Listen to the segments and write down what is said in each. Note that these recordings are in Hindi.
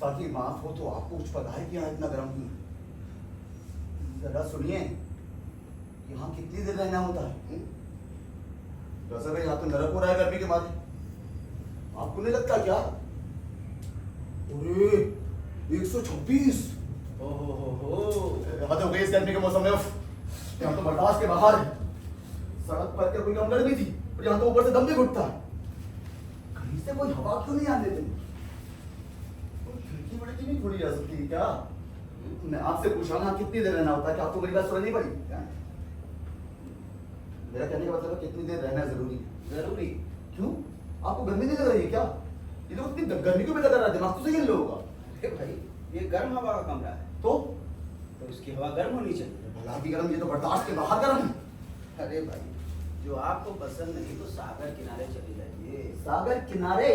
साथी माफ हो तो आपको कुछ पता है कि यहाँ इतना गर्म क्यों? जरा सुनिए, यहाँ कितनी देर रहना होता है? वैसे भाई यहाँ तो नरक हो रहा है गर्मी के मारे, आपको नहीं लगता क्या? अरे 126। हद हो गई इस गर्मी के मौसम में। यहाँ तो बर्दाश्त के बाहर है। सड़क पर क्या कोई कम गर्मी थी, और यहाँ तो ऊपर से दम भी घुटता है। कहीं से कोई हवा क्यों नहीं आने देती? खिड़की वड़की नहीं खुली जा सकती क्या? मैं आपसे पूछा ना कितनी देर रहना होता है, क्या आपको मेरी बात सुननी पड़ी क्या? मेरा कहने का मतलब है कितनी देर रहना जरूरी है? जरूरी क्यों? आपको गर्मी नहीं लग रही है क्या? ये लोग इतनी गर्मी क्यों पैदा कर रहा है? दिमाग तो सही है इन लोगों का। अरे भाई ये गर्म हवा का कमरा है तो इसकी हवा गर्म होनी चाहिए। भला की गर्म, ये तो बर्दाश्त के बाहर गर्म है। अरे भाई जो आपको पसंद नहीं तो सागर किनारे चले जाइए। सागर किनारे?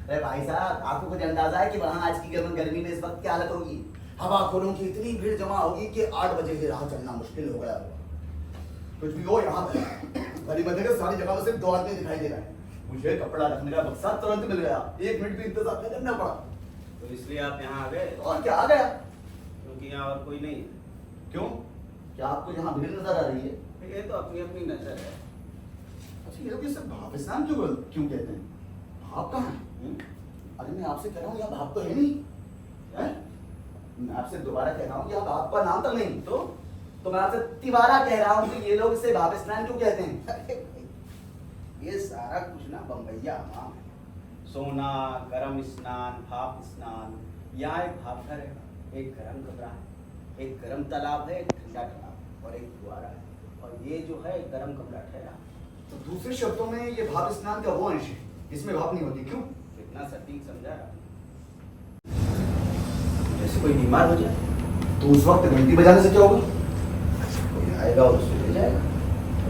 अरे भाई साहब, आपको कुछ अंदाजा है कि वहां आज की गर्मी में इस वक्त क्या हालत होगी? हवाखोरों की इतनी भीड़ जमा होगी कि 8 बजे ही राह चलना मुश्किल हो गया होगा। कुछ भी हो, यहाँ गली बंदे के सारी जगह में सिर्फ 2 आदमी दिखाई दे रहा है। मुझे कपड़ा रखने का बक्सा तुरंत मिल गया, 1 मिनट भी इंतजार नहीं करना पड़ा। तो इसलिए आप यहाँ आ गए? और क्या आ गया? क्योंकि यहाँ और कोई नहीं है। क्यों? क्या आपको यहाँ भीड़ नजर आ रही है? ये तो अपनी अपनी नजर है। अच्छा, ये लोग इसे भाप स्नान क्यों कहते हैं? भाप कहाँ है? अरे मैं आपसे कह रहा हूँ यहाँ भाप तो है नहीं है? मैं आपसे दोबारा कह रहा हूँ यहाँ भाप का नाम तक नहीं। तो मैं आपसे तिवारा कह रहा हूँ कि ये लोग इसे भाप स्नान क्यों कहते हैं? अरे भाई ये सारा कुछ ना बम्बैया नाम है। सोना, गरम स्नान, भाप स्नान। यहाँ एक भाप घर है, एक गरम कमरा है, एक गरम तालाब है, एक ठंडा तालाब और एक फुआरा है। और ये जो है गरम कमरा ठहरा। तो दूसरे शब्दों में ये भाप स्नान का वो अंश है, इसमें भाप नहीं होती। क्यों? कितना सटीक समझा रहा। जैसे कोई बीमार हो जाए तो उस वक्त घंटी बजाने से क्या होगा? कोई आएगा और उसको ले जाएगा।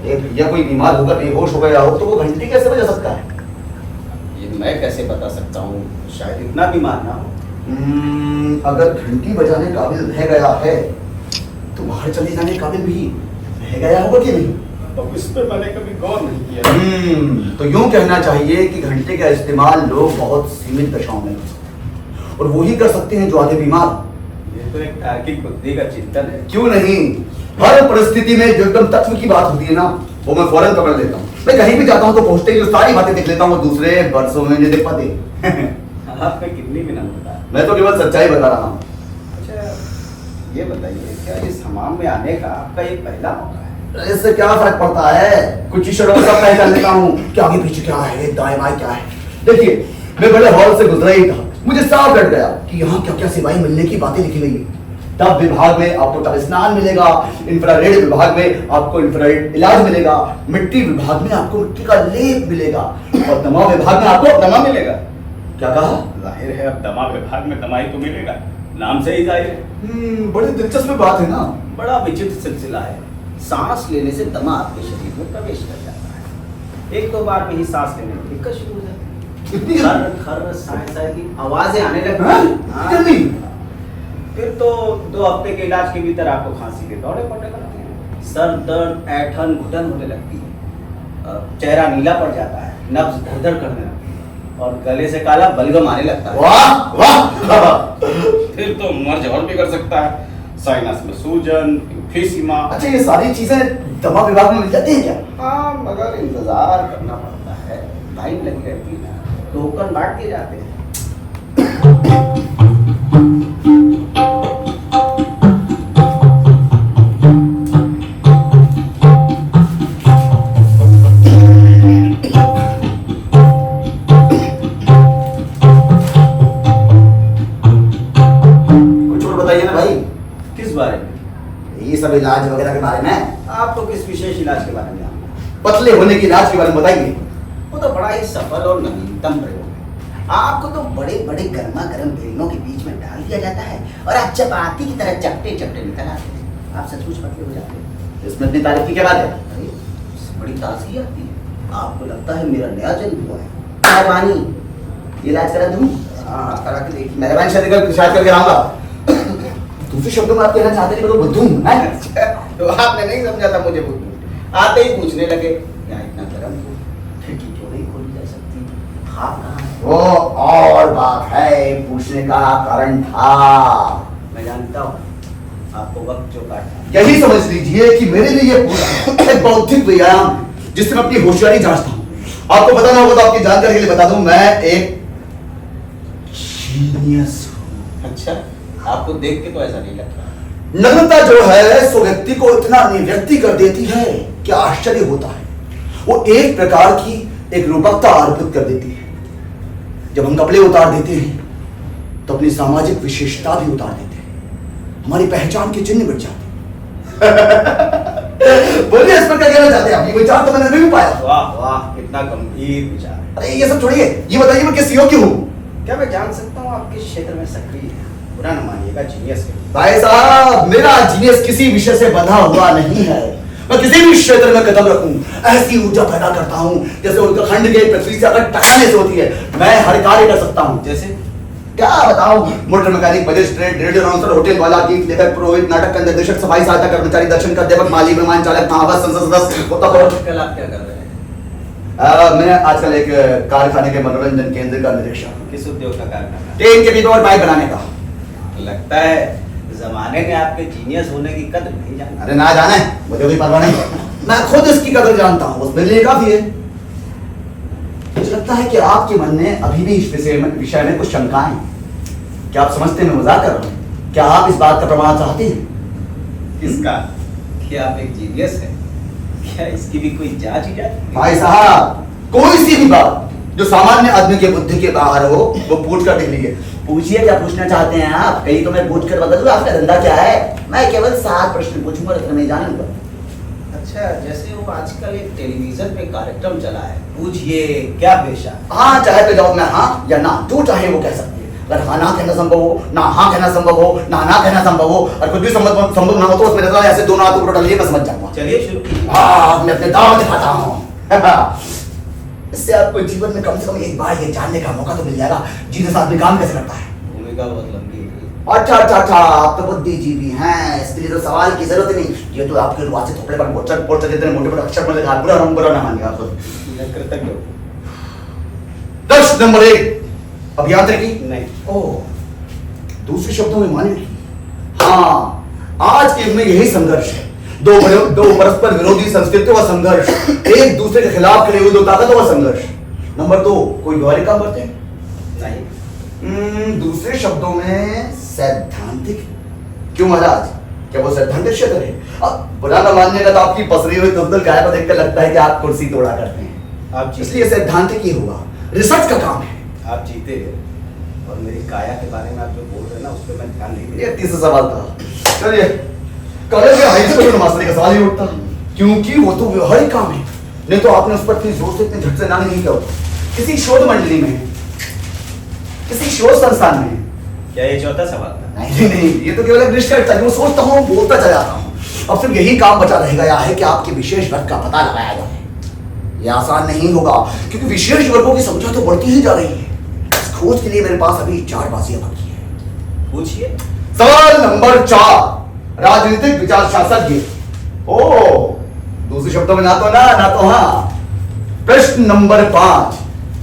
अरे भैया, कोई बीमार होगा, बेहोश हो गया हो तो वो घंटी कैसे बजा सकता है? ये मैं कैसे बता सकता हूँ, शायद इतना बीमार ना हो। अगर घंटी बजाने काबिल रह गया है तो बाहर चले जाने काबिल भी रह गया होगा कि नहीं? तो इस पर मैंने कभी गौर नहीं किया। तो यूं कहना चाहिए कि घंटे का इस्तेमाल लोग बहुत सीमित दशाओं में कर सकते हैं, और वो ही कर सकते हैं जो आधे बीमार। ये तो एक तार्किक बुद्धि का चिंतन है। क्यों नहीं? हर परिस्थिति में जो एकदम तत्व की बात होती है ना, वो मैं फौरन पकड़ लेता हूँ। मैं कहीं भी जाता हूँ तो पहुंचते ही सारी बातें देख लेता हूँ, और दूसरे बरसों में नहीं देख पाते। आप में कितनी विनम्रता है। मैं तो केवल सच्चाई बता रहा हूँ। अच्छा ये बताइए, क्या इस हमाम में आने का आपका ये पहला मौका है? इससे क्या फर्क पड़ता है? कुछ ही शर्म सब तय कर लेता हूँ कि आगे पीछे क्या है, दाएं बाएं क्या है। देखिए, मैं बड़े हॉल से गुजरा ही था, मुझे साफ लग गया कि यहाँ क्या क्या सेवाएं मिलने की बातें लिखी गई है। तब विभाग में आपको तब स्नान मिलेगा, इंफ्रारेड विभाग में आपको इंफ्रारेड इलाज मिलेगा, मिट्टी विभाग में आपको मिट्टी का लेप मिलेगा, और दमा विभाग में आपको दमा मिलेगा। क्या कहा? जाहिर है अब दमा विभाग में दमाई तो मिलेगा, नाम से ही जाहिर है। बड़ी दिलचस्प बात है ना। बड़ा विचित्र सिलसिला है। सांस लेने से दमा आपके शरीर में प्रवेश कर जाता है। 1-2 बार में ही सांस लेने में दिक्कत शुरू हो जाती है। इतनी खर खर साए की आवाजें आने लगती हैं। फिर तो 2 हफ्ते के इलाज के भीतर आपको खांसी के दौरे पड़ने लगते हैं, सर दर्द, ऐठन, घुटन होने लगती है, चेहरा नीला पड़ जाता है, नब्ज धड़-धड़ करने लगती है, और गले से काला बलगम आने लगता है। वाह वाह। फिर तो मर्ज और भी कर सकता है, साइनस में सूजन, एम्फीसिमा। अच्छा, ये सारी चीजें दमा विभाग में मिल जाती है क्या? हाँ, मगर इंतजार करना पड़ता है, लाइन लगी रहती है ना, टोकन बांट दिए जाते हैं। ये सब इलाज वगैरह के बारे में? आपको किस विशेष इलाज के बारे में जानना है? पतले होने के इलाज के बारे में बताइए। वो तो बड़ा ही सफल और नवीनतम प्रयोग है। आपको तो बड़े बड़े गर्मा गर्म बेलनों के बीच में डाल दिया जाता है और आप चपाती की तरह चपटे चपटे निकल आते हैं। आप सचमुच पतले हो जाते हैं। इसमें इतनी तारीफ की क्या बात है? अरे इससे बड़ी ताजगी आती है। आपको लगता है मेरा नया जन्म हुआ है। मेहरबानी, ये इलाज करा दूं? हाँ, करा के देखिए। मेहरबानी शायद करके आऊंगा। दूसरे शब्दों में आप कहना चाहते हैं कि मैं बुद्धू हूं? तो आपने नहीं समझा था मुझे बुद्धू। आते ही पूछने लगे क्या इतना गर्म खिड़की क्यों नहीं खोली जा सकती? आप कहाँ है? वो और बात है, का कारण था। मैं जानता हूँ आपको वक्त जो काटना। यही समझ लीजिए कि मेरे लिए ये पूरा एक बौद्धिक व्यायाम है जिससे मैं अपनी होशियारी जांचता हूँ। आपको बताना होगा तो आपकी जानकारी के लिए बता दूं, मैं एक जीनियस हूँ। अच्छा, आपको देख के तो ऐसा नहीं लगता। नग्नता जो है सो व्यक्ति को इतना अभिव्यक्ति कर देती है क्या आश्चर्य होता है। वो एक प्रकार की एक रूपकता अर्पित कर देती है। जब हम कपड़े उतार देते हैं तो अपनी सामाजिक विशेषता भी उतार देते हैं, हमारी पहचान के चिन्ह मिट जाते हैं। बोलिए इस पर क्या कहना चाहते हैं आप? ये विचार तो मैंने भी पाया। वाह वाह, कितना गंभीर विचार है। अरे ये सब छोड़िए, ये बताइए मैं किस योग्य हूँ? क्या मैं जान सकता हूँ आपके क्षेत्र में सक्रिय है? बुरा न मानिएगा, जीनियस है। भाई साहब, मेरा जीनियस किसी विषय से बंधा हुआ नहीं है। मैं किसी भी क्षेत्र में कदम रखूं ऐसी ऊर्जा पैदा करता हूं जैसे उत्तराखंड के पृथ्वी से अगर टकराने से होती है। मैं हर कार्य कर सकता हूं। जैसे क्या बताऊं? Motor mechanic, magistrate, radio announcer, hotel वाला, गीत लेखक, पुरोहित, नाटक का निर्देशक, सफाई सहायता कर्मचारी, दर्शन का देवक, माली, विमान चालक, महावत, संसद सदस्य, होता कल आप क्या कर रहे हैं? मैं आजकल एक कारखाने के मनोरंजन केंद्र का निरीक्षण हूं। किस उद्योग का कारखाना? ट्रेन के डिब्बे और पाइप बनाने का। लगता है जमाने में आपके जीनियस होने की कदर नहीं जानते। अरे ना जाने, मुझे कोई परवाह नहीं, मैं खुद इसकी कदर जानता हूं, बस मेरे लिए काफी है। मुझे लगता है कि आपके मन में अभी भी इस विषय में कुछ शंकाएं हैं। क्या आप समझते हैं मैं मजाक कर रहा हूं? क्या आप इस बात का प्रमाण चाहते हैं? किसका? कि आप एक जीनियस है? क्या इसकी भी कोई जांच ही जाती? भाई साहब, कोई सी भी बात जो सामान्य आदमी की बुद्धि के बाहर हो वो पूछ कर देख लीजिए। पूछिए, क्या पूछना चाहते हैं आप? कहीं तो मैं पूछ कर बता दूं आपका धंधा क्या है। मैं केवल 7 प्रश्न पूछूंगा, इतना नहीं जानूंगा। अच्छा, जैसे वो आजकल एक टेलीविजन पे कार्यक्रम चला है, पूछिए क्या पेशा? हाँ चाहे तो जवाब में हाँ या ना, जो चाहे वो कह सकते हैं। अगर हाँ ना कहना संभव हो, ना हाँ कहना संभव हो, ना ना कहना संभव हो, और कुछ भी संभव ना हो तो उसमें नजर ऐसे दोनों हाथ ऊपर डालिए, मैं समझ जाऊंगा। चलिए शुरू कीजिए। हाँ, मैं अपने दांव दिखाता हूँ। इससे आपको जीवन में कम से कम एक बार ये जानने का मौका तो मिल जाएगा जीनियस आदमी काम कैसे करता है। भूमिका बहुत लंबी है। अच्छा, आप तो बुद्धिजीवी हैं, इसके लिए तो सवाल की जरूरत नहीं। ये तो आपके रुआ से थोपड़े पर पोर्चर इतने मोटे मोटे अक्षर में लिखा, बुरा ना मानिएगा आप खुद। मैं कृतज्ञ हूँ। प्रश्न नंबर 1, अभियांत्रिकी? नहीं। ओह, दूसरे शब्दों में माने? हाँ, आज के युग में यही संघर्ष है। दो परस्पर विरोधी संस्कृतियों का संघर्ष, एक दूसरे के खिलाफ खड़े हुए दो ताकतों का संघर्ष। नंबर 2, कोई व्यवहारिक काम करते हैं? नहीं। दूसरे शब्दों में सैद्धांतिक। क्यों महाराज, क्या वो सैद्धांतिक क्षेत्र है? अब बुरा न मानिएगा तो आपकी पसरी हुई दुबदल गाय को देखकर लगता है कि आप कुर्सी तोड़ा करते हैं। आप इसलिए सैद्धांतिक ही होगा, रिसर्च का काम है। आप जीते और मेरी काया के बारे में आप जो बोल रहे हैं ना, उस पर मैं ध्यान नहीं दे। ये तीसरा सवाल था। चलिए, कॉलेज में हाई स्कूल में मास्टरी का सवाल ही उठता, क्योंकि वो तो व्यवहारिक काम है। नहीं तो आपने उस पर इतनी जोर से इतने झट से ना नहीं किया। किसी शोध मंडली में, किसी शोध संस्थान में। क्या ये चौथा सवाल था? नहीं, ये तो केवल एक निष्कर्ष था। मैं सोचता हूँ, बोलता चला जाता हूँ। अब सिर्फ यही काम बचा रह गया है कि आपके विशेष वर्ग का पता लगाया जाए। यह आसान नहीं होगा क्योंकि विशेष वर्गों की संख्या तो बढ़ती ही जा रही है। इस खोज के लिए मेरे पास अभी 4 बाजियां बाकी है। पूछिए। सवाल नंबर 4, राजनीतिक विचार शास्त्रज्ञ। ओ, दूसरे शब्दों में ना तो ना, ना तो हाँ। प्रश्न नंबर 5,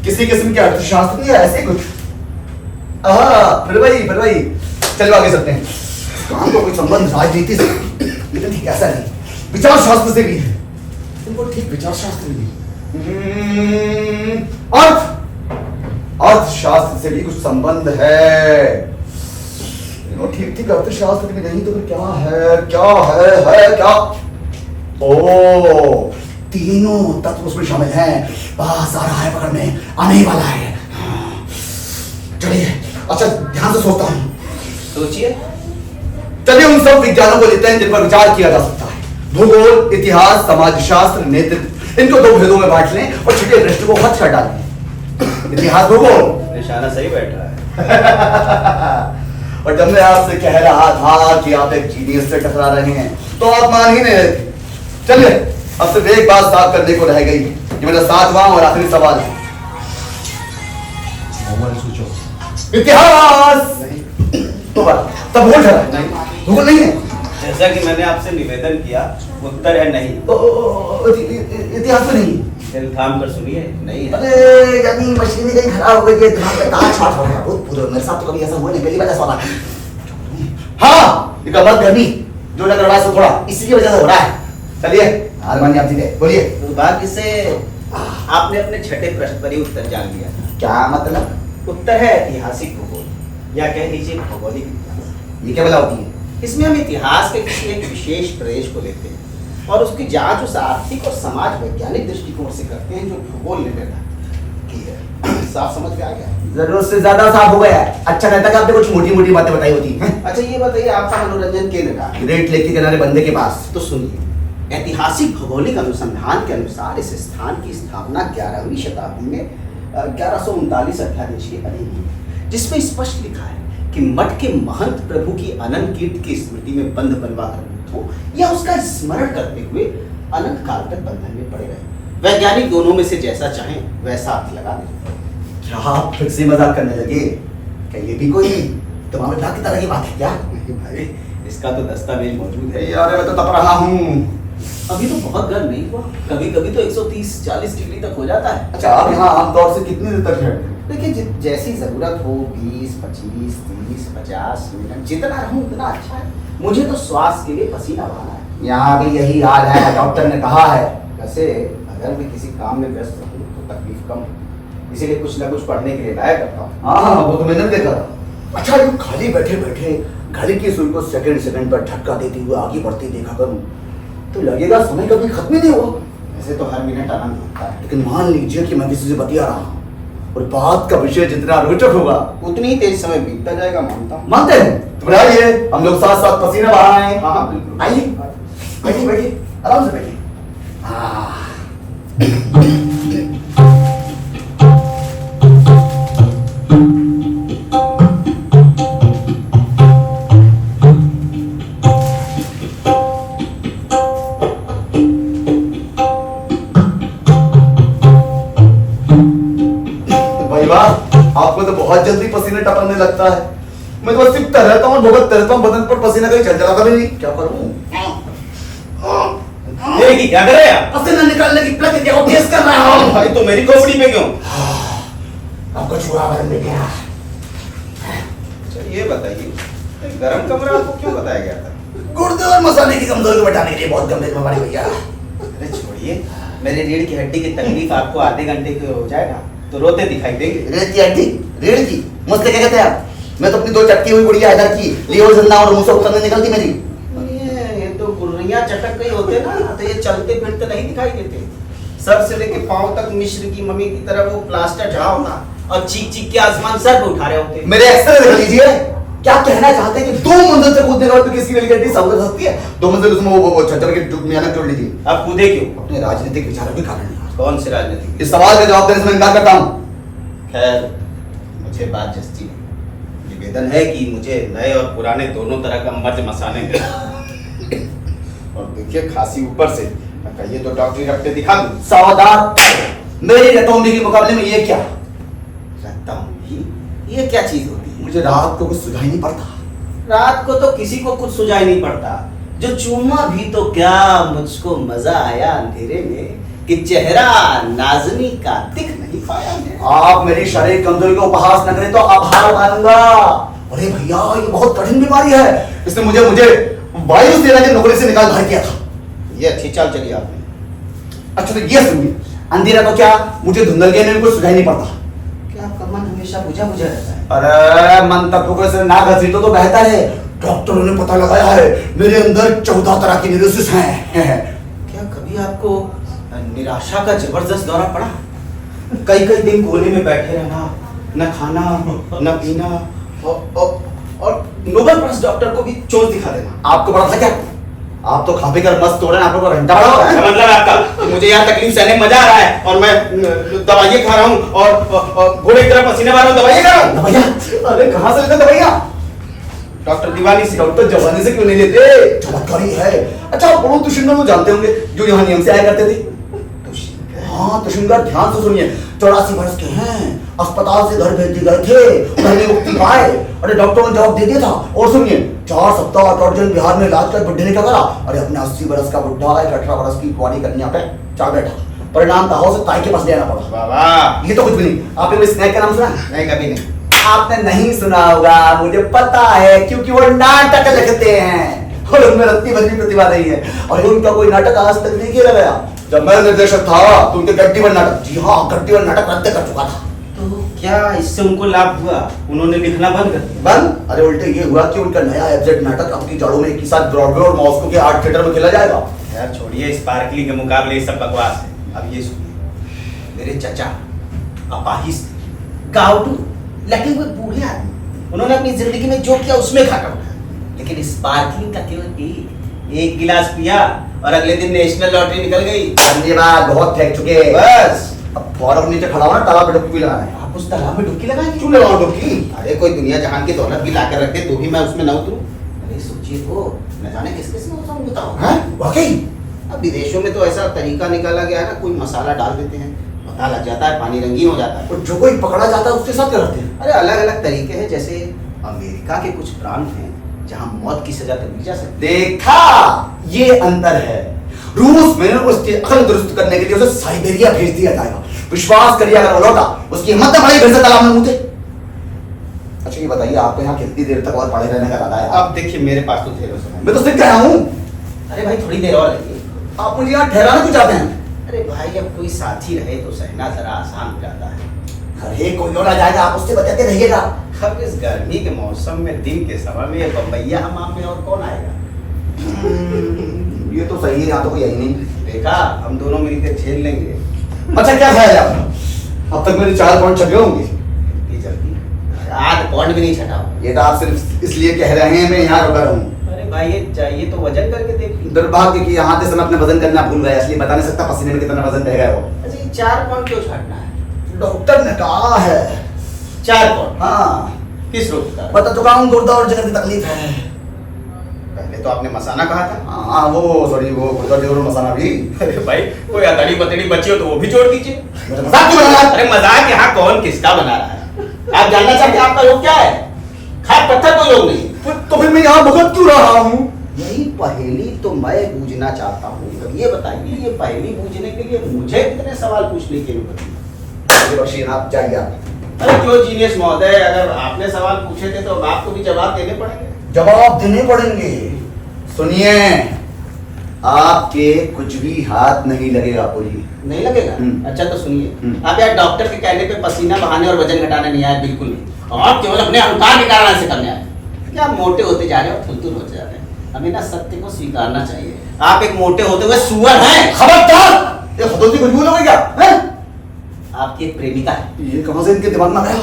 किसी किस्म के अर्थशास्त्र या ऐसे कुछ? फिर वही चलो आगे चलते हैं। काम को कोई संबंध राजनीति से, लेकिन ठीक ऐसा नहीं, विचार शास्त्र से भी है। तुमको ठीक विचार शास्त्र भी, अर्थशास्त्र से भी कुछ संबंध है। ठीक अर्थशास्त्र भी नहीं तो फिर क्या है? ओ, तीनों तत्व उसमें शामिल हैं। बस आ रहा है, पकड़ में आने ही वाला है। चलिए, अच्छा ध्यान से सोचता हूँ। सोचिए। चलिए उन सब विज्ञानों को लेते हैं जिन पर विचार किया जा सकता है। भूगोल, इतिहास, समाजशास्त्र, नेतृत्व, इनको 2 भेदों में बांट लें और छठे प्रश्न को खत्म कर डालें। इतिहास, भूगोल। निशाना सही बैठ रहा है। और जब मैं आपसे कह रहा था कि आप एक जीनियस से टकरा रहे हैं तो आप मान ही नहीं रहे थे। चलिए, अब सिर्फ एक बात साफ करने को रह गई। ये मेरा 7वां और आखिरी सवाल है। इतिहास तो तब भूल रहा है। भूगोल नहीं है। जैसा कि मैंने आपसे निवेदन किया, उत्तर है नहीं। इतिहास तो नहीं। दिल थाम कर सुनिए, नहीं है। अरे यानी मशीन कहीं खराब हो गई है, दिमाग में तार छाट हो गया बहुत पूरे। मेरे साथ तो कभी ऐसा हुआ नहीं, पहली बार ऐसा होना। हाँ ये कमर गर्मी जो लग रहा है सो थोड़ा इसी की वजह से हो रहा है। चलिए हारमानी आप जी ने बोलिए। दुर्भाग्य से आपने अपने छठे प्रश्न पर ही उत्तर जान लिया। क्या मतलब? उत्तर है ऐतिहासिक भूगोल, या कह लीजिए भौगोलिक इतिहास। ये क्या बला होती है? इसमें हम इतिहास के किसी एक विशेष प्रदेश को लेते हैं और उसकी जांच उस आर्थिक और समाज वैज्ञानिक दृष्टिकोण से करते हैं जो भूगोल ने निर्धारित की है। साफ समझ में आ गया? जरूरत से ज्यादा साफ हो गया है। अच्छा रहता कि आपने कुछ मोटी मोटी बातें बताई होती हैं। अच्छा ये बताइए, आपका मनोरंजन केंद्र कहाँ है? ग्रेट लेक के किनारे बंदे के पास। तो सुनिए, ऐतिहासिक भौगोलिक अनुसंधान के अनुसार इस स्थान की स्थापना 11वीं शताब्दी में 1139 अध्यादेश के अधीन हुई, जिसमें स्पष्ट लिखा है कि मठ के महंत प्रभु की अनंत कीर्ति की स्मृति में बंध बनवा कर हो या उसका स्मरण करते हुए अनंत काल तक बंधन में पड़े रहे। वैज्ञानिक दोनों में से जैसा चाहें वैसा अर्थ लगा दें। क्या आप फिर से मजाक करने लगे? क्या ये भी कोई तुम्हारे की तरह की बात है क्या? भाई इसका तो दस्तावेज मौजूद है। यार मैं तो तप रहा हूँ। अभी तो बहुत गर्म नहीं हुआ, कभी कभी तो 130-40 डिग्री तक हो जाता है। अच्छा आप यहाँ आमतौर से कितनी देर तक रहते हैं? देखिए जैसी जरूरत हो 20, 25, 30, 50 मिनट जितना रहूं उतना अच्छा है। मुझे तो श्वास के लिए पसीना बहाना है। यहाँ भी यही हाल है, डॉक्टर ने कहा है। वैसे अगर मैं किसी काम में व्यस्त रहूं तो तकलीफ कम, इसीलिए कुछ ना कुछ पढ़ने के लिए लाया करता हूँ। हाँ वो तो मैंने देखा। अच्छा यूँ खाली बैठे बैठे घड़ी की सुई को सेकंड सेकंड पर धक्का देते हुए आगे बढ़ते देखा करूँ तो लगेगा समय कभी खत्म ही नहीं हुआ। वैसे तो हर मिनट आनंद होता है, लेकिन मान लीजिए कि मैं किसी से बतिया रहा हूँ और बात का विषय जितना रोचक होगा उतनी ही तेज समय बीतता जाएगा। मानता हूँ। मानते हैं तो आइए हम लोग साथ साथ पसीना बहाएं। हाँ हाँ बिल्कुल। आइए बैठिए बैठिए आराम से बैठिए। आपको तो बहुत जल्दी पसीने टपकने लगता है। मैं तो बस सिकता रहता हूँ, भुगतता रहता हूँ, बदन पर पसीना कहीं चल जाता नहीं। क्या करूँ? क्या कर रहे हैं? पसीना निकालने की प्रक्रिया को तेज कर रहा हूँ। भाई तो मेरी खोपड़ी पे क्यों? आपको छुआ बदन में गया। अच्छा ये बताइए, गरम कमरा आपको क्यों बताया गया था? गुर्दे और मसाले की कमजोरी को बढ़ाने के लिए बहुत गंभीर बीमारी भैया। अरे छोड़िए, मेरे रीढ़ की हड्डी की तकलीफ आपको आधे घंटे के हो जाएगा तो रोते दिखाई देंगे। रीढ़ की हड्डी? रीढ़ की मुझसे क्या कहते हैं आप? मैं तो अपनी दो चटकी हुई गुड़िया इधर की लीवर झंडा और मुंह से उत्तर निकलती मेरी। ये तो गुर्रियां चटक गई होते ना तो ये चलते फिरते नहीं दिखाई देते। सर से लेके पांव तक मिश्र की मम्मी की तरह वो प्लास्टर चढ़ा होता और चीख चीख के आसमान सर पे उठा रहे होते। मेरे एक्सरे देख लीजिए। क्या कहना चाहते हैं कि 2 मंजिल से कूदने के बाद तो किसी की हड्डी सब कर सकती है? 2 मंजिल उसमें वो छज्जा के मेहनत जोड़ लीजिए। आप कूदे क्यों? अपने राजनीतिक विचारों के कारण। कौन से राजनीतिक? इस सवाल का जवाब देने से मैं इनकार करता हूँ। खैर मुझे बात जस्ती है, निवेदन है कि मुझे नए और पुराने दोनों तरह का मर्ज मसाने में और देखिए खांसी ऊपर से कहिए तो डॉक्टरी रखते दिखा दूं। सावधान, मेरी रतौंधी के मुकाबले में ये क्या? रतौंधी? ये क्या चीज होती है? मुझे रात को कुछ सुझाई नहीं पड़ता। रात को तो किसी को कुछ सुझाई नहीं पड़ता। जो चूमा भी तो क्या मुझको मजा आया अंधेरे में कि चेहरा नाज़नी का दिख नहीं पाया है। आप मेरी शारीरिक कमजोरी को उपहास न करें तो आभार मानूंगा। अरे भैया ये बहुत कठिन बीमारी है, इसने मुझे वायु सेना की नौकरी से निकाल बाहर किया था। ये अच्छी चाल चली आपने। अच्छा तो ये सुनिए, अंधेरा तो क्या मुझे धुंधल के में कुछ सुझाई नहीं पड़ता। क्या आपका मन हमेशा बुझा बुझा रहता है? अरे मन तत्वों को से ना घसीटो तो बेहतर है। डॉक्टरों ने पता लगाया है मेरे अंदर 14 तरह की न्यूरोसिस हैं। क्या कभी आपको निराशा का जबरदस्त दौरा पड़ा? कई दिन कोने में बैठे रहना, न खाना न पीना और नोबल प्राइज डॉक्टर को भी चोट दिखा देना। आपको पड़ा था क्या? आप तो खा पी कर मस्त हो रहे हैं, आपको घंटा पड़ा है। मतलब आपका मुझे यहाँ तकलीफ सहने में मजा आ रहा है और मैं दवाइयाँ खा रहा हूँ और घोड़े की तरह पसीने मार रहा हूँ, दवाइयाँ खा रहा हूँ। दवाइयाँ? अरे कहाँ से लेते दवाइयाँ? डॉक्टर दीवानी से। डॉक्टर जवानी से क्यों नहीं लेते? चमत्कारी है। अच्छा आप बड़ो तुशिंगर को जानते होंगे जो यहाँ नियम से आया करते थे। हाँ तुशिंगर, ध्यान से सुनिए। 84 वर्ष के हैं, अस्पताल से घर भेज दिए गए थे, पहले मुक्ति पाए। अरे डॉक्टरों ने जवाब दे दिया था। और सुनिए 4 सप्ताह टॉर्जन बिहार में इलाज कर बुढ़े ने क्या करा? अरे अपने 80 वर्ष का बुढ़ा 18 वर्ष की कुंवारी कन्या पे चढ़ बैठा परिणाम कहा उसे ताई के पास ले आना पड़ा। बाबा ये तो कुछ भी नहीं। आपने कोई स्नैक का नाम सुना? नहीं, कभी नहीं। आपने नहीं सुना होगा, मुझे पता है, क्योंकि वो नाटक लिखते हैं और उनमें रत्ती भरी प्रतिभा नहीं है और उनका कोई नाटक आज तक नहीं किया गया। जब मैं निर्देशक था तो उनके गड्डीवर नाटक, जी हाँ गड्डीवर नाटक रद्द कर चुका था। तो क्या इससे उनको लाभ हुआ? उन्होंने लिखना बंद कर दिया? बंद? अरे उल्टे ये हुआ कि उनका नया एफजेड नाटक अपनी जड़ों में एक ही साथ ब्रॉडवे और मॉस्को के आर्ट थिएटर में खेला जाएगा। यार छोड़िए, स्पार्कली के मुकाबले ये सब बकवास है। अब ये सुनिए, मेरे चचा अपाहिज थे, गाउडू, लगे हुए बूढ़े आदमी, उन्होंने अपनी जिंदगी में जो किया उसमें घाटा उठाया, लेकिन स्पार्कलिंग का केवल एक गिलास पिया और अगले दिन नेशनल लॉटरी निकल गई। धन्यवाद, बहुत फेंक चुके। बस अब फौरन नीचे खड़ा होना, तालाब में डुबकी भी लगाना है। आप उस तालाब में डुबकी लगाएंगे? क्यों लगाओ डुबकी? अरे कोई दुनिया जहान की दौलत भी लाकर रखे तो भी मैं उसमें न उतरूं? अरे सोचिए तो, न जाने किस किस में उतरूं, बताओ। हैं? वाकई? अब विदेशों में तो ऐसा तरीका निकाला गया है ना, कोई मसाला डाल देते हैं, पता लग जाता है, पानी रंगीन हो जाता है। और जो कोई पकड़ा जाता है उसके साथ क्या करते हैं? अरे अलग अलग तरीके हैं, जैसे अमेरिका के कुछ प्रांत हैं जहां मौत की सजा तक दी जा सकती है। देखा, ये अंतर है। रूस में उसकी अकल दुरुस्त करने के लिए उसे साइबेरिया भेज दिया जाएगा। विश्वास करिए, अगर वो लौटा उसकी हिम्मत न बढ़ी, फिर से तालाब में मुते। अच्छा ये बताइए, आपको यहाँ कितनी देर तक और पड़े रहने का इरादा है? अब देखिए, मेरे पास तो ढेरों समय। मैं तो सिख गया हूँ। अरे भाई थोड़ी देर और लगी। आप मुझे यहाँ ठहराना क्यों चाहते हैं? अरे भाई, अब कोई साथी रहे तो सहना जरा आसान हो जाता है। अरे कोई और आ जाएगा, आप उससे बचाते रहिएगा। अब इस गर्मी के मौसम में दिन के समय में ये बम्बैया हमाम में और कौन आएगा? ये तो सही है, यहाँ तो कोई है ही नहीं। देखा, हम दोनों मिलकर झेल लेंगे। अच्छा क्या ख्याल है आपका? अब तक मेरे 4 पॉइंट छपे होंगे। इतनी जल्दी 8 पॉइंट भी नहीं छटा हुआ। ये तो आप सिर्फ इसलिए कह रहे हैं, मैं यहाँ रुका रहूँ। अरे भाई, ये चाहिए तो वजन करके देख लीजिए। दुर्भाग्य कि यहाँ से समय अपने वजन करना भूल गए, इसलिए बता नहीं सकता पसीने में कितना वजन रह गया हो। अच्छा, ये 4 पॉइंट क्यों छाटना है? डॉक्टर ने कहा है। 4 पॉइंट? हाँ, किस रोग का? बता चुका हूँ, गुर्दा और जिगर की तकलीफ है। पहले तो आपने मसाना कहा था। हाँ वो सॉरी, वो गुर्दा जिगर और मसाना भी। अरे भाई, कोई अतड़ी बतड़ी बची हो तो वो भी जोड़ दीजिए। मेरा मजाक क्यों बना रहा है? अरे मजाक यहाँ कौन किसका बना रहा है? आप जानना चाहते हैं आपका योग क्या है? खाए पत्थर कोई योग नहीं। तो फिर मैं यहाँ भुगत क्यों रहा हूँ? यही पहेली तो मैं बूझना चाहता हूँ। ये बताइए, ये पहेली बूझने के लिए मुझे कितने सवाल पूछने की जरूरत है? बशीर आप जाइए आप। अरे क्यों जीनियस महोदय, अगर आपने सवाल पूछे थे तो अब आपको भी जवाब देने पड़ेंगे। जवाब देने पड़ेंगे। सुनिए, आपके कुछ भी हाथ नहीं लगेगा पूरी। नहीं लगेगा? अच्छा तो सुनिए, हम्म। आप यार डॉक्टर के कहने पे पसीना बहाने और वजन घटाने नहीं आए, बिल्कुल नहीं। और आप केवल अपने अहंकार के कारण ऐसे करने आए। क्या आप मोटे होते जा रहे हो, थुलथुल होते जा रहे हैं। हमें ना सत्य को स्वीकारना चाहिए। आप एक मोटे होते हुए सुअर हैं। खबरदार! ये खतौती कुछ बोलोगे क्या? हैं? आपकी एक प्रेमिका है। ये कहां से इनके दिमाग में आया?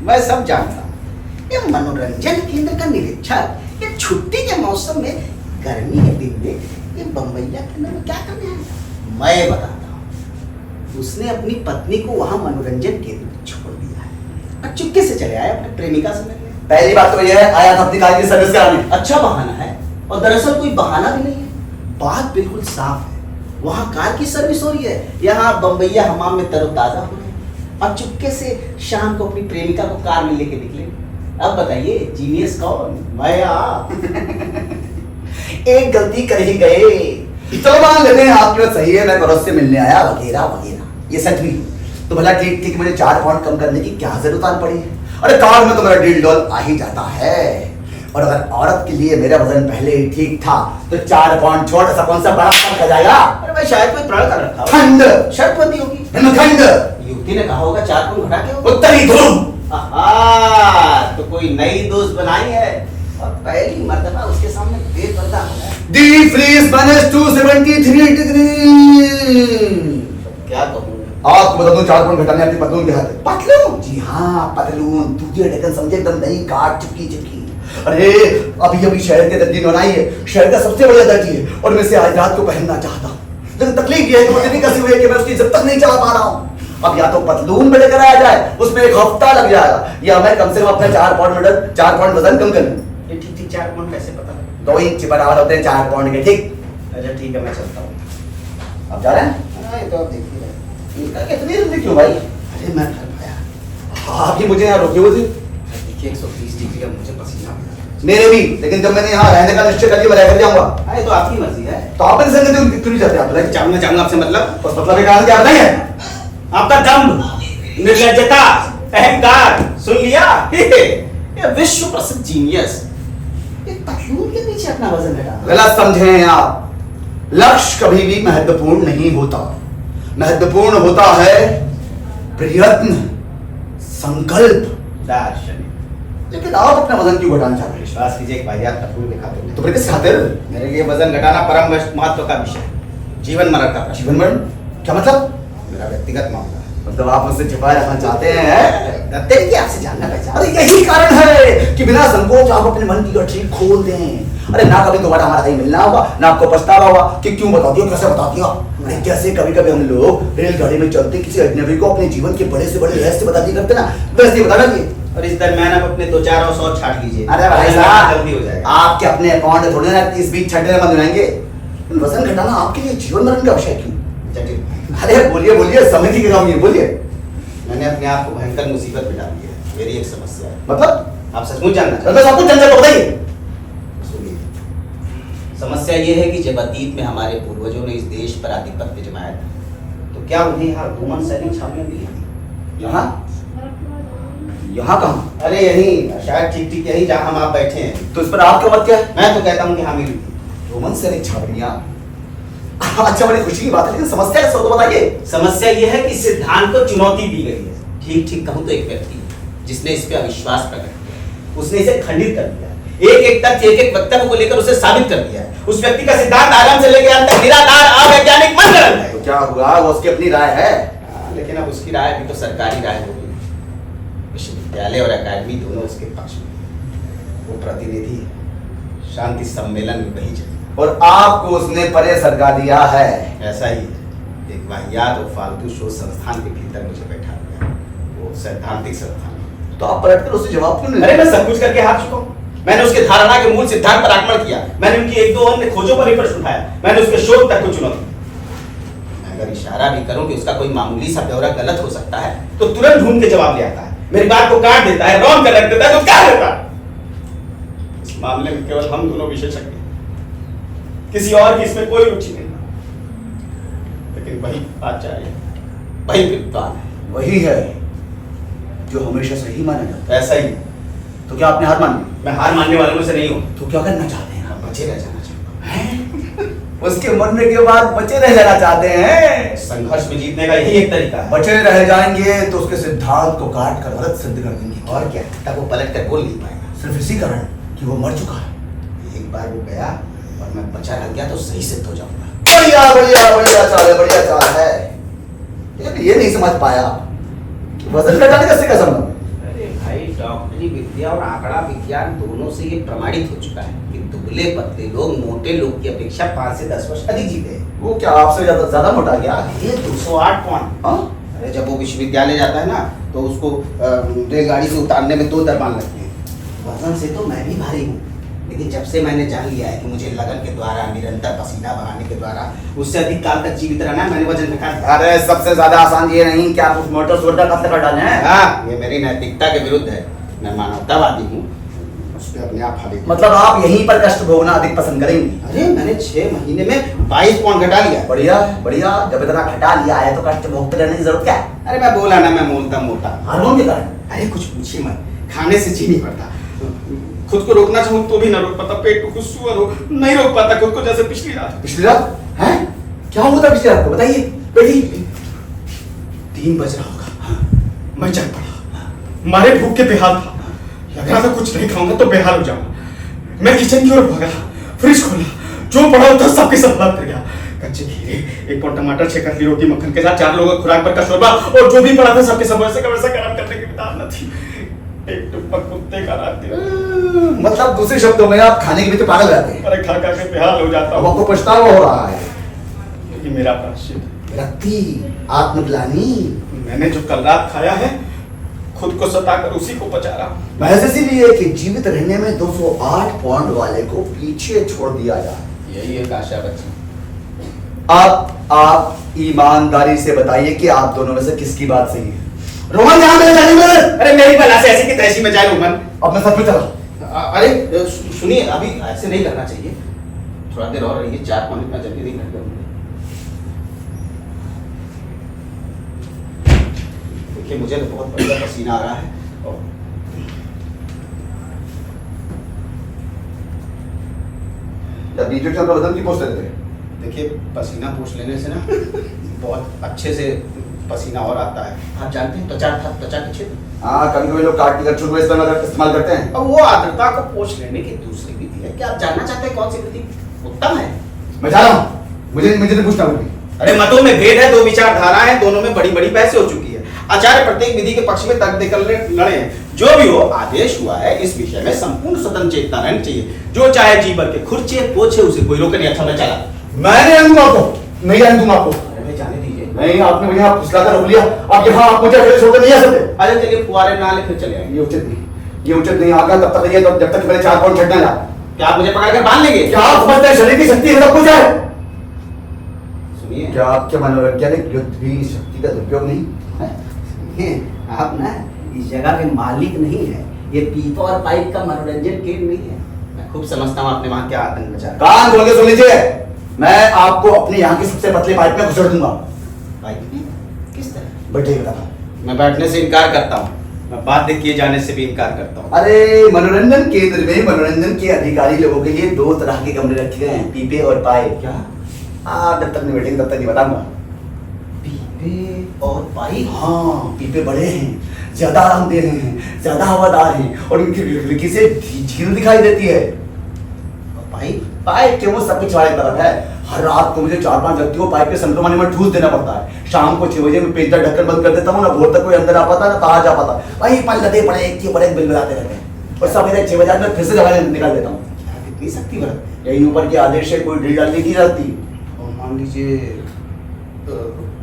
मैं सब जानता हूँ। ये मनोरंजन केंद्र का निरीक्षक ये छुट्टी के मौसम में, गर्मी के दिन में ये बम्बैया केंद्र में क्या करने आया? मैं बताता हूँ। उसने अपनी पत्नी को वहाँ मनोरंजन केंद्र में छोड़ दिया है और चुपके से चले आए अपने प्रेमिका से मिलने। पहली बात तो यह है, आया था अपनी कार की सर्विस कराने। अच्छा बहाना है, और दरअसल कोई बहाना भी नहीं है। बात बिल्कुल साफ है। वहाँ कार की सर्विस हो रही है, यहाँ बम्बैया हमाम में तरोताजा हो रहे हैं और चुपके से शाम को अपनी प्रेमिका को कार में लेके निकले। अब बताइए, जीनियस कौन, मैं या आप? एक गलती कर ही गए। चलो मान लेते हैं आपकी बात सही है, मैं करोज से मिलने आया वगैरह वगैरह, ये सच भी। तो भला ठीक ठीक मुझे 4 पॉइंट कम करने की क्या जरूरत आन पड़ी है? अरे कार में तो मेरा $1.5 आ ही जाता है। और अगर औरत के लिए मेरा वजन पहले ही ठीक था तो 4 पॉइंट छोटा सा कौन सा बड़ा फर्क आ जाएगा? अरे भाई, शायद कोई प्रण कर रखा हो। ठंड, शर्त बंदी होगी। हिमखंड, युवती ने कहा होगा 4 पॉइंट घटा के। उत्तरी ध्रुव। आहा, तो कोई नई दोस्त बनाई है और पहली मर्तबा उसके सामने बेपर्दा हो गया। डी फ्रीज माइनस 273 डिग्री। क्या कहूँ? आपको बता दूं, 4 पॉइंट घटाने अपनी पतलून के हाथ है। पतलून? जी हाँ, पतलून। दूसरी ढक्कन समझे, एकदम नई काट चिपकी चिपकी। अरे अभी अभी शहर के दर्जी बनाई है, शहर का सबसे बढ़िया दर्जी है, और मैं इसे आज रात को पहनना चाहता हूँ। लेकिन तकलीफ ये है कि मुझे नहीं कसी हुई है कि मैं उसकी जब तक नहीं चला पा रहा हूँ। अब या तो पतलून में लेकर आया जाए, उसमें 1 हफ्ता लग जाएगा, या मैं कम से कम अपने 4 पॉइंट वजन कम कर लूँ। ये ठीक ठीक 4 पॉइंट कैसे पता लगे? 2 इंच बराबर होते हैं 4 पॉइंट के, ठीक? अच्छा ठीक है, मैं चलता हूँ। अब जा रहे हैं? हाँ, ये तो आप देख ही रहे इनका कितनी जल्दी क्यों भाई? अरे मैं थक गया। आप ही मुझे यहाँ रोके हुए थे। देखिए 130 डिग्री का मुझे पसीना आ रहा है। मेरे भी, लेकिन जब मैंने यहाँ रहने का निश्चय कर लिया मैं रहकर जाऊंगा। अरे तो आपकी मर्जी है। तो आप मेरे संग क्यों नहीं चाहते? आप बताइए। चाहूंगा आपसे मतलब? बस मतलब ये कारण क्या बताइए? आपका दम्भ, निर्लज्जता, अहंकार, सुन लिया? ये विश्व प्रसिद्ध जीनियस एक पतलून के पीछे अपना वजन घटा। गलत समझे हैं आप। लक्ष्य कभी भी महत्वपूर्ण नहीं होता, महत्वपूर्ण होता है प्रयत्न, संकल्प, दार्शनिक। लेकिन आप अपना वजन क्यों घटाना चाहते हैं? विश्वास कीजिए एक वाहियात पतलून के खाते तो फिर किस खातिर? मेरे लिए वजन घटाना परम महत्व का विषय है, जीवन मरण का प्रश्न। जीवन मरण क्या मतलब? मेरा व्यक्तिगत मामला है। मतलब आप मुझसे छिपाए रखना चाहते हैं? डरते हैं कि आपसे जानना पहचान। अरे यही कारण है कि बिना संकोच आप अपने मन की गठरी खोल दें। अरे ना कभी दोबारा हमारा कहीं मिलना होगा, ना आपको पछतावा होगा कि क्यों बता दिया, कैसे बता दिया। अरे जैसे कभी कभी हम लोग रेलगाड़ी में चलते किसी अजनबी को अपने जीवन के बड़े से बड़े रहस्य बता दिया करते ना, वैसे ही बता दिए। और इस दरम्यान आप अपने 2-4 और 100 छाट लीजिए। अरे भाई साहब, जल्दी हो जाएगा। आपके अपने अकाउंट थोड़े ना इस बीच छठे बंद हो जाएंगे। वजन घटाना आपके लिए जीवन मरण का विषय क्यों? जटिल। अरे बोलिए बोलिए, समय की कमी है, बोलिए। मैंने अपने आप को भयंकर मुसीबत में डाल दिया है। मेरी एक समस्या है। मतलब आप सचमुच जानना चाहते मतलब सब कुछ जनता को बताइए। सुनिए, समस्या ये है कि जब अतीत में हमारे पूर्वजों ने इस देश पर आधिपत्य जमाया था तो क्या उन्हें यहाँ रोमन सैनिक छावनियां मिली थी? यहाँ यहाँ कहाँ? अरे यहीं, शायद ठीक ठीक यहीं जहाँ हम आप बैठे हैं। तो इस पर आपका मत क्या है? मैं तो कहता हूँ कि हाँ मिली थी। रोमन सैनिक छावनियां? अच्छा, बड़ी खुशी की बात है, लेकिन समस्या क्या तो बताइए। समस्या यह है कि सिद्धांत को चुनौती दी गई है। ठीक ठीक कहूँ तो एक व्यक्ति जिसने इस पे अविश्वास प्रकट किया, उसने इसे खंडित कर दिया, एक एक तथ्य, एक एक वक्तव्य को लेकर उसे साबित कर दिया है। उस व्यक्ति का सिद्धांत आरंभ से लेकर अंत तक निराधार, अवैज्ञानिक, मनगढ़ंत है। तो क्या हुआ, वो उसकी अपनी राय है। लेकिन अब उसकी राय भी तो सरकारी राय होगी। विश्वविद्यालय और अकादमी दोनों उसके पक्ष में। वो प्रतिनिधि शांति सम्मेलन में वही चले और आपको उसने परे सरका दिया है। ऐसा ही है। एक वाहियात और फालतू शोध संस्थान के भीतर मुझे बैठा दिया, वो सैद्धांतिक संस्थान। तो आप पलट कर उससे जवाब क्यों नहीं? अरे मैं सब कुछ करके हार चुका हूँ। मैंने उसके धारणा के मूल सिद्धांत पर आक्रमण किया, मैंने उनकी 1-2 अन्य खोजों पर भी प्रश्न उठाया, मैंने उसके शोध तक को चुनौती। मैं अगर इशारा भी करूं कि उसका कोई मामूली सा ब्यौरा गलत हो सकता है तो तुरंत ढूंढ के जवाब ले आता है, मेरी बात को काट देता है, रॉन्ग कर रख देता है। तो क्या देता है? इस मामले में केवल हम दोनों विशेषज्ञ, किसी और की इसमें कोई रुचि नहीं। लेकिन वही आचार्य, वही विद्वान है, वही है जो हमेशा सही माना जाता है। ऐसा ही। तो क्या आपने हार मान ली? मैं हार मानने वालों में से नहीं हूं। तो क्या करना चाहते हैं? मैं बचे रह जाना चाहता हूं। उसके मरने के बाद बचे रह जाना चाहते हैं। संघर्ष में जीतने का यही एक तरीका है। बचे रह जाएंगे तो उसके सिद्धांत को काट कर गलत सिद्ध कर देंगे। और क्या, तब वो पलट कर बोल नहीं पाएगा। सिर्फ इसी कारण कि वो मर चुका है। एक बार वो गया और मैं बचा रह गया तो सही सिद्ध हो जाऊंगा। बढ़िया बढ़िया बढ़िया चाल है, बढ़िया चाल है। ये नहीं समझ पाया कि वजन घटाने का इससे क्या संबंध? अरे भाई, डॉक्टरी विद्या और आंकड़ा विज्ञान दोनों से ये प्रमाणित हो चुका है कि दुबले पतले लोग मोटे लोग की अपेक्षा 5 से 10 वर्ष अधिक जीते हैं। वो क्या आपसे ज्यादा मोटा गया? ये 208 पौंड। हाँ? अरे जब वो विश्वविद्यालय जाता है ना तो उसको रेलगाड़ी से उतारने में 2 दरबान लगते हैं। वजन से तो मैं भी भारी हूँ, लेकिन जब से मैंने जान लिया है कि मुझे लगन के द्वारा, निरंतर पसीना बहाने के द्वारा उससे अधिक काल तक जीवित रहना है, मैंने वजन घटा दिया। अरे सबसे ज्यादा आसान ये नहीं कि आप उस मोटर सोटा कब तक डाले हैं। हाँ, ये मेरी नैतिकता के विरुद्ध है। मैं मानवतावादी हूँ, उस पर अपने आप हावी। मतलब आप यहीं पर कष्ट भोगना अधिक पसंद करेंगे? अरे मैंने 6 महीने में 22 पौंड घटा लिया। बढ़िया बढ़िया, जब इतना घटा लिया है तो कष्ट भोगते रहने की जरूरत क्या है? अरे मैं बोला ना, मैं मोलता मोटा। हार्मोन के कारण? अरे कुछ पूछिए मत, खाने से जी नहीं पड़ता। खुद को रोकना चाहूँ तो भी ना रोक पाता, पेट को कुछ सुअर हो नहीं रोक पाता खुद को, जैसे पिछली रात। पिछली रात है? क्या हुआ था पिछली रात को, बताइए। बेटी 3 बज रहा होगा, मैं जग पड़ा, मारे भूख के बेहाल था। लग रहा था कुछ नहीं खाऊंगा तो बेहाल हो जाऊंगा। मैं किचन की ओर भागा, फ्रिज खोला, जो पड़ा था सबके सब बात कर गया। कच्चे खीरे, 1 पौंड टमाटर, 6 कतली रोटी मक्खन के साथ 4 लोगों का खुराक भर का शोरबा, और जो भी पड़ा था सबके सब वैसे का वैसा गरम करने की विधान न थी। एक टुप्पा कुत्ते का रात दिया। मतलब दूसरे शब्दों में आप खाने के पीछे पागल रहते हैं। अरे खा खा के बेहाल हो जाता अब हूँ। आपको पछतावा हो रहा है। ये मेरा प्रायश्चित, विरक्ति, आत्मग्लानि। मैंने जो कल रात खाया है खुद को सताकर उसी को पचा रहा हूं। महज इसीलिए कि जीवित रहने में 208 पौंड वाले को पीछे छोड़ दिया जाए। यही एक आशा बची। आप ईमानदारी से बताइए कि आप दोनों में से किसकी बात सही है? रोहन, यहाँ मेरे जाने में। अरे मेरी बला से ऐसी की तैसी में जाए रोमन। अब मैं सच में चला। अरे सुनिए, अभी ऐसे नहीं करना चाहिए, थोड़ा देर और रहिए, 4-5 मिनट में जल्दी नहीं करते होंगे। देखिए मुझे तो बहुत बढ़िया पसीना आ रहा है और जब बीच में बदन की पोस्ट देते हैं। देखिए पसीना पोंछ लेने से ना बहुत अच्छे से पसीना और आता है। आप जानते हैं त्वचा के क्षेत्र, हाँ, कभी कभी लोग काट के छुट इस्तेमाल करते हैं। अब वो आर्द्रता को पोंछ लेने की दूसरी विधि है। क्या आप जानना चाहते हैं कौन सी विधि उत्तम है? मैं जा रहा हूँ, मुझे नहीं पूछना होगी। अरे मतों में भेद है, 2 विचारधाराएं, दोनों में बड़ी बड़ी बहसें हो चुकी है। आचार्य प्रत्येक विधि के पक्ष में तर्क देकर लड़े हैं। जो भी हो, आदेश हुआ है इस विषय में संपूर्ण स्वतंत्र चेतना रहनी चाहिए। जो चाहे जीवन के खुर्चे पोछे, उसे कोई रोके नहीं। अच्छा मैं चला। मैं नहीं आऊंगा आपको, नहीं आने दूंगा आपको। अरे जाने दीजिए। नहीं, आपने मुझे आप फुसला कर रोक लिया। आप यहाँ आप मुझे अकेले छोड़कर नहीं आ सकते। अरे चलिए फुआरे ना ले, फिर चले आएंगे। ये उचित नहीं, ये उचित नहीं। आगे तब तक रहिए जब तक मेरे 4 पाउंड छटना जा। क्या आप मुझे पकड़कर बांध लेंगे? क्या आप समझते हैं शरीर की शक्ति है सब कुछ है? सुनिए, क्या आपके मनोवैज्ञानिक बुद्धि शक्ति का दुरुपयोग नहीं? आप ना इस जगह के मालिक नहीं है। ये पीपा और पाइप का मनोरंजन केंद्र नहीं है। मैं खूब समझता हूँ आपने वहाँ क्या आतंक मचा। कान खोल के सुन लीजिए, मैं आपको अपने यहाँ की सबसे पतले पाइप में घुसेड़ दूंगा। पाइप में? किस तरह? बैठिएगा। मैं बैठने से इनकार करता हूँ, मैं बाध्य किए जाने से भी इनकार करता हूँ। अरे मनोरंजन केंद्र में मनोरंजन के अधिकारी लोगों के लिए 2 तरह के कमरे रखे गए हैं, पीपे और पाइप। क्या? आप जब तक नहीं बैठेंगे तब तक नहीं बताऊंगा। पीपे और पाइप? हाँ, पीपे बड़े हैं, ज्यादा आरामदेह हैं, ज्यादा हवादार हैं और उनकी खिड़की से झील दिखाई देती है। और पाइप? पाइप के वो सब पिछवाड़े तरफ है। हर रात को मुझे 4-5 व्यक्तियों को पाइप के संक्रमण में ठूस देना पड़ता है। शाम को 6 बजे मैं पेचदार ढक्कन बंद कर देता हूँ ना, भोर तक कोई अंदर आ पाता ना कहा जा पाता। वही पल लदे पड़े एक के बड़े बिलबिलाते रहते हैं और सवेरे 6 बजे मैं फिर से दवाई निकाल देता हूँ। कितनी शक्ति बरतते हैं? यही ऊपर के आदेश से कोई ढील डालने की रहती। और मान लीजिए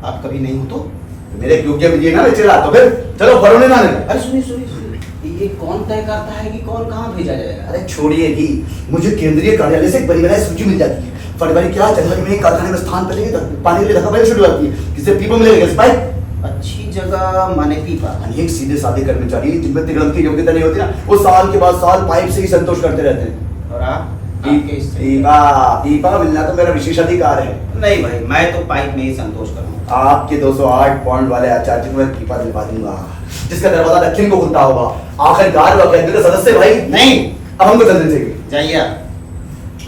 आप कभी नहीं हो तो? मेरे योग्य विजय ना चिल्ला तो फिर चलो फरोने ना लेना। अरे सुनिए सुनिए सुनिए, ये कौन तय करता है कि कौन कहाँ भेजा जाएगा? अरे छोड़िए जी, मुझे केंद्रीय कार्यालय से एक बड़ी बनाई सूची मिल जाती है। फरवरी क्या जनवरी में कारखाने में स्थान पर लेंगे पानी के लिए धक्का शुरू होती है। किसे पीपा मिलेगा इस पाइप? अच्छी जगह माने पीपा? एक सीधे साधे कर्मचारी जिनमें तिगड़म की योग्यता नहीं होती ना, वो साल के बाद साल पाइप से ही संतोष करते रहते हैं। और आप? पीपा मिलना तो मेरा विशेष अधिकार है। नहीं भाई, मैं तो पाइप में ही संतोष करूंगा। आपके 208 पॉइंट वाले आचार्य को मैं पीपा दिलवा दूंगा, जिसका दरवाजा दक्षिण को खुलता होगा। आखिरकार वो केंद्र का सदस्य भाई। नहीं, अब हमको चलने चाहिए। जाइए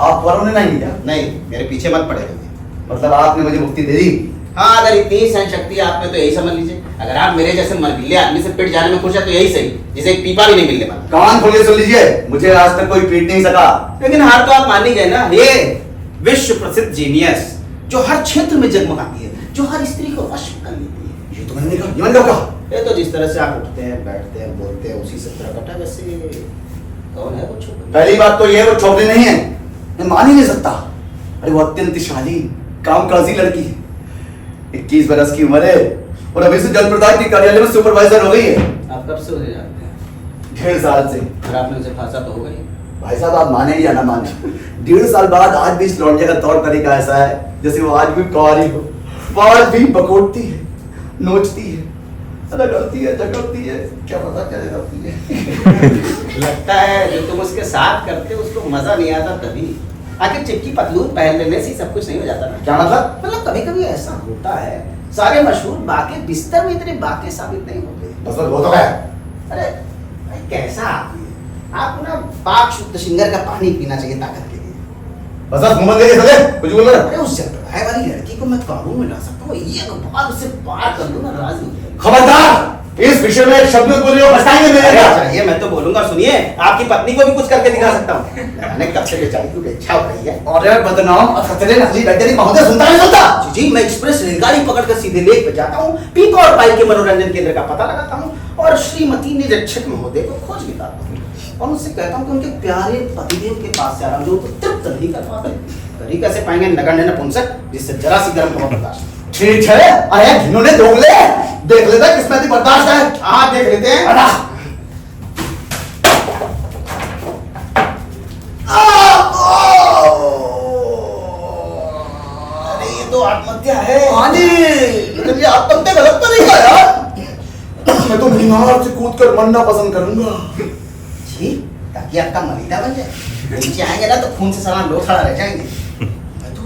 आप फरोने नहीं क्या? नहीं, मेरे पीछे मत पड़ेगा। मतलब आपने मुझे मुक्ति दे दी? हाँ, अगर इतनी सहन शक्ति आप में तो यही समझ लीजिए। अगर आप मेरे जैसे मरगिले आदमी से पिट जाने में खुश है तो यही सही, जिसे एक पीपा भी नहीं मिलने वाला। कान खोल के सुन लीजिए, मुझे आज तक कोई पीट नहीं सका। लेकिन हार तो आप मान ही गए ना। ये विश्व प्रसिद्ध जीनियस जो हर क्षेत्र में जगमगाती है, जो हर स्त्री को वश कर लेती है। ये तो मैंने कहा, ये मैंने कहा। ये तो जिस तरह से आप उठते हैं, बैठते हैं, बोलते हैं, उसी से प्रकट है। वैसे कौन है वो छोकरी? पहली बात तो ये है, वो छोकरी नहीं है, मैं मान ही नहीं सकता। अरे वो अत्यंत शालीन कामकाजी लड़की है, 21 बरस की उम्र है और अभी से जल प्रदाय के कार्यालय में सुपरवाइजर हो गई है। आप कब से उसे जानते हैं? 1.5 साल से। और आपने उसे फांसा तो हो गई। भाई साहब आप माने या ना माने, 1.5 साल बाद आज भी इस लौंडे का तौर तरीका ऐसा है जैसे वो आज भी कुंवारी हो। आज भी बकोटती है, नोचती है, रगड़ती है, झगड़ती है, क्या पता क्या करती है। लगता है जो तुम उसके साथ करते उसको मजा नहीं आता तभी। आखिर चिपकी पतलून पहन लेने से सब कुछ नहीं हो जाता ना। क्या मतलब? मतलब कभी कभी ऐसा होता है, सारे मशहूर बाके बिस्तर में इतने बाके साबित नहीं होते। बस वो तो है। अरे भाई कैसा आदमी है, आपको ना पाक शुद्ध सिंगर का पानी पीना चाहिए ताकत के लिए। बस आप घूमत गए सले कुछ बोल रहे? अरे उस जगह वाली लड़की को मैं काबू में ला सकता हूँ, एक बार उसे पार कर लूँ ना, राजी हो जाएगी। खबरदार, इस विषय में एक शब्द में बोलिए बचाएंगे मेरे अरे क्या? चाहिए, मैं तो बोलूंगा। सुनिए, आपकी पत्नी को भी कुछ करके दिखा सकता हूँ। मैंने कब से बेचारी की इच्छा हो रही है। और यार बदनाम अखतरे नकली वैज्ञानिक महोदय सुनता नहीं सुनता? जी, मैं एक्सप्रेस रेलगाड़ी पकड़कर सीधे लेक पे जाता हूँ, पीपा और पाइप के मनोरंजन केंद्र का पता लगाता हूँ और श्रीमती निरीक्षक महोदय को खोज निकालता हूँ और उनसे कहता हूँ कि उनके प्यारे पतिदेव के पास से आ रहा हूँ, जो उनको तृप्त नहीं कर पाते। कर ही कैसे पाएंगे नगण्य नपुंसक जिससे जरा सी गर्म हवा बर्दाश्त। ठीक है, अरे घिनौने दोगले, देख लेता किसमें अधिक बर्दाश्त है। हाँ देख लेते हैं। अरे ये तो आत्महत्या है। हाँ जी, लेकिन ये आत्महत्या गलत तो नहीं यार। मैं तो मीनार से कूद कर मरना पसंद करूंगा। जी, ताकि आपका मलिदा बन जाए। नीचे आएंगे ना तो खून से सारा लोग खड़ा रह जाएंगे। मैं तो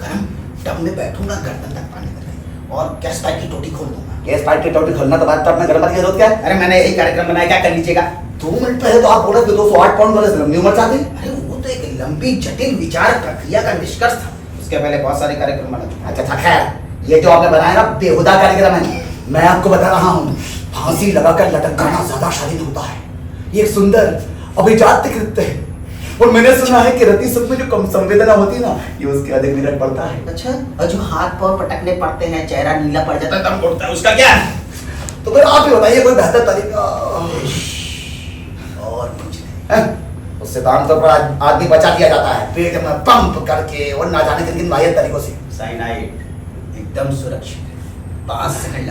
गर्म टब में बैठूंगा गर्दन तक पानी तक और गैस पाइप की टोटी खोल दूंगा। गैस पाइप की टोटी खोलना तो बात, टब में गर्म पानी की जरूरत क्या है? अरे मैंने यही कार्यक्रम बनाया, क्या कर लीजिएगा? 2 मिनट पहले तो आप बोले थे 208 पाउंड वाले लंबी उम्र चाहते। अरे वो तो एक लंबी जटिल विचार प्रक्रिया का निष्कर्ष था। उसके पहले बहुत सारे कार्यक्रम बना। अच्छा खैर, ये जो आपने बनाया ना बेहुदा कार्यक्रम है। मैं आपको बता रहा हूँ, फांसी लगाकर लटकाना ज्यादा शालीन होता है। ये एक सुंदर अभिजात्य कृत्य है और मैंने सुना है कि रति सुख में जो कम संवेदना होती है ना, ये उसके अधिक निरट पड़ता है। अच्छा, और जो हाथ पांव पटकने पड़ते हैं, चेहरा नीला पड़ जाता है, दम घुटता है, उसका क्या? तो फिर आप ही बताइए कोई बेहतर तरीका। और कुछ नहीं। उससे तो आमतौर पर आदमी बचा दिया जाता है, पेट में पंप करके और ना जाने किन किन वाहियात तरीकों से। साइनाइड एकदम सुरक्षित है। 5 सेकंड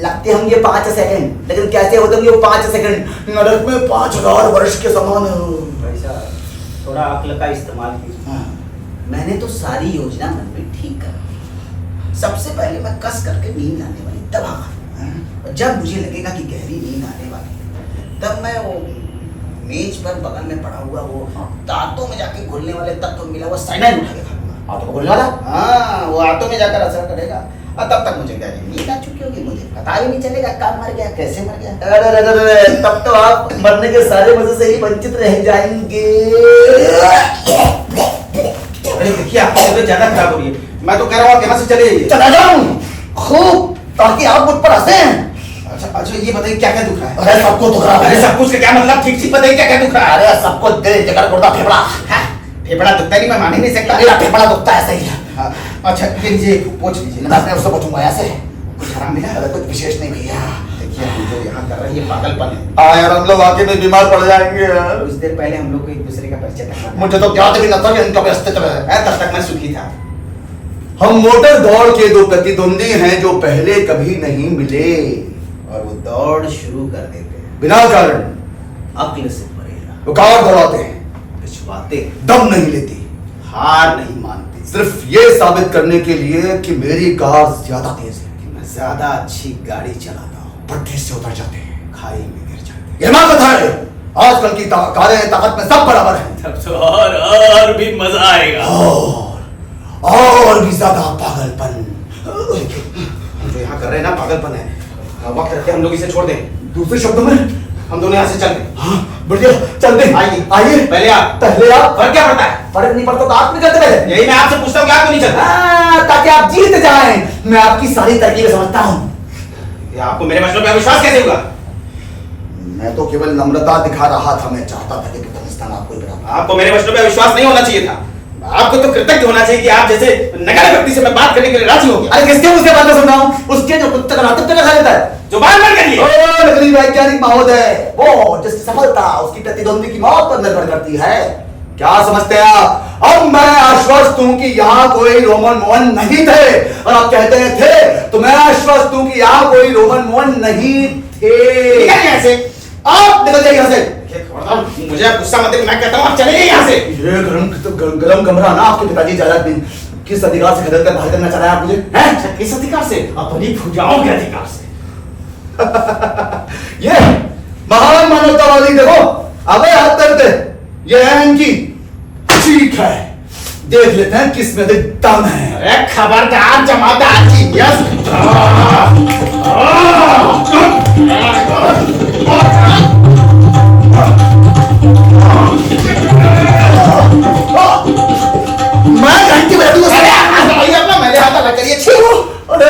लगते होंगे 5 सेकंड, लेकिन कैसे होते होंगे वो 5 सेकंड? नरक में 5000 वर्ष के समान। भाई साहब, थोड़ा अक्ल का इस्तेमाल कीजिए। मैंने तो सारी योजना मन में ठीक कर ली। सबसे पहले मैं कस करके नींद आने वाली दवा खाऊंगा। जब मुझे लगेगा कि गहरी नींद आने वाली है, तब मैं वो मेज पर बगल में पड़ा हुआ वो दांतों में जाके घुलने वाले तत्व मिला हुआ साइनाइड उठा के खाऊंगा। आंतों में घुलने वाला? हाँ, वो आंतों में जाकर असर करेगा और तब तक मुझे गहरी नींद आ चुकी होगी। मुझे पता ही नहीं चलेगा कब मर गया, कैसे मर गया। अरे तब तो आप मरने के सारे मजे से ही वंचित रह जाएंगे। अरे देखिए, आपकी तबीयत ज्यादा खराब हो रही है। मैं तो कह रहा हूँ यहाँ से चले जाइए। चला जाऊं खूब, ताकि आप मुझ पर हंसे। अच्छा ये बताइए क्या क्या दुख रहा है? अरे सबको दुख रहा है। अरे सब कुछ का क्या मतलब? ठीक ठीक बताइए क्या क्या दुख रहा है? अरे सबको दिल जिगर गुर्दा फेफड़ा। फेफड़ा दुखता नहीं, मैं मान ही नहीं सकता। मेरा फेफड़ा दुखता है, सही है। हाँ, अच्छा ये लीजिए, पूछ लीजिए। मैं उससे पूछूंगा ऐसे। कुछ आराम मिला? अरे कुछ विशेष नहीं भैया। देखिए हम जो यहाँ कर रहे हैं ये पागलपन है। यार हम लोग वाकई में बीमार पड़ जाएंगे यार। कुछ देर पहले हम लोग को एक दूसरे का परिचय था। मुझे तो क्या भी नजर इनका भी अस्तित्व है। तब तक मैं सुखी था। हम मोटर दौड़ के 2 प्रतिद्वंदी हैं जो पहले कभी नहीं मिले और वो दौड़ शुरू कर देते हैं बिना कारण। अक्ल से परेगा। वो कार दौड़ाते हैं, पिछवाते, दम नहीं लेती, हार नहीं मानते, सिर्फ ये साबित करने के लिए कि मेरी कार ज्यादा तेज है। कि मैं ज्यादा अच्छी गाड़ी चलाता हूँ। पटरी से उतर जाते हैं, खाई में गिर जाते ये मां कथा है। आजकल की कारें ताकत में सब बराबर हैं। तब तो और भी मजा आएगा। और भी ज्यादा पागलपन। हम जो यहाँ कर रहे हैं ना पागलपन है। वक्त रखते हम लोग इसे छोड़ दें। दूसरे शब्दों में हम दोनों यहाँ से चल दें। हाँ बढ़िया, चल दे। आइए आइए। पहले आप। फर्क क्या पड़ता है? फर्क नहीं पड़ता तो आप नहीं चलते पहले। यही मैं आपसे पूछता हूँ कि आप क्यों नहीं चलते? ताकि आप जीत जाएं। मैं आपकी सारी तरकीबें समझता हूँ। आपको मेरे मसलों पे विश्वास कैसे होगा? मैं तो केवल नम्रता दिखा रहा था। मैं चाहता था कि पाकिस्तान आपको ही बराबर। आपको मेरे मसलों पे विश्वास नहीं होना चाहिए था। आपको तो कृतज्ञ होना चाहिए कि आप जैसे नकारे व्यक्ति से मैं बात करने के लिए राजी हो गया। अरे किसके मुझसे बातें सुन रहा हूँ? उसके जो कुत्ते का नाटक लगा लेता है, जो बात बंद करिए। नकली वैज्ञानिक महोदय, वो जिसकी सफलता उसकी प्रतिद्वंदी की मौत पर निर्भर करती है। क्या समझते हैं आप? अब मैं आश्वस्त हूं कि यहाँ कोई रोमन मोहन नहीं थे। और आप कहते हैं थे, तो मैं आश्वस्त हूं कि यहाँ कोई रोमन मोहन नहीं थे। ऐसे आप निकल जाइए यहाँ से। मुझे आप गुस्सा मत देना, मैं कहता हूँ आप चले जाइए यहाँ से। ये गरम कमरा ना आपके पिताजी जायदाद में किस अधिकार से खरीद कर बाहर करना चाह रहे हैं आप मुझे? हैं? किस अधिकार से? अपनी भुजाओं के अधिकार से। ये महान मानवतावादी देखो, अबे हाथ करते ये है इनकी। ठीक है, देख लेते हैं किस में अधिक दम है। अरे खबरदार जमादार जी। यस। मैं घंटी बजा दूंगा। अरे अपना मेरे हाथ लग करिए। अरे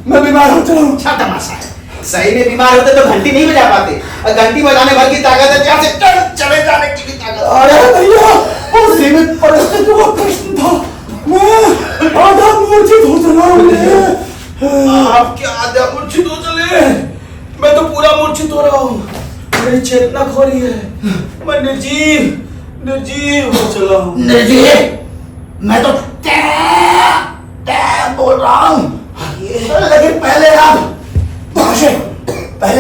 मैं बीमार हो चला हूँ। अच्छा तमाशा है। सही में बीमार होते तो घंटी नहीं बजा पाते। और घंटी बजाने भर की ताकत है, जहाँ से चले जाने की भी ताकत। अरे भैया, वो सीमित परिस्थितियों का प्रश्न था। मैं आधा मूर्छित हो चला हूँ। आप क्या आधा मूर्छित हो चले? मैं तो पूरा मूर्छित हो रहा हूँ। मेरी चेतना खो रही है। मैं निर्जीव हो चला हूँ। निर्जीव? मैं तो बोल रहा हूँ। लेकिन पहले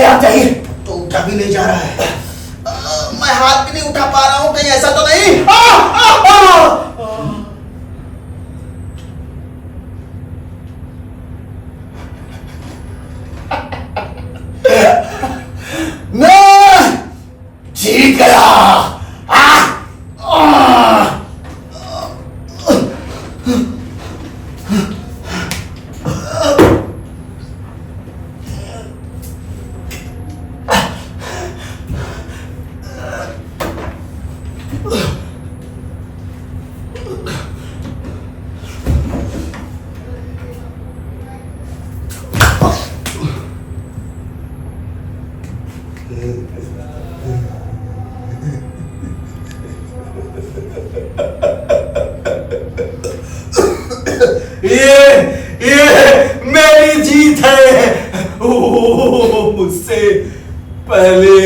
आप जाइए। तो उठा भी नहीं जा रहा है। मैं हाथ भी नहीं उठा पा रहा हूँ, कहीं ऐसा तो नहीं? मैं ये मेरी जीत है। मुझसे पहले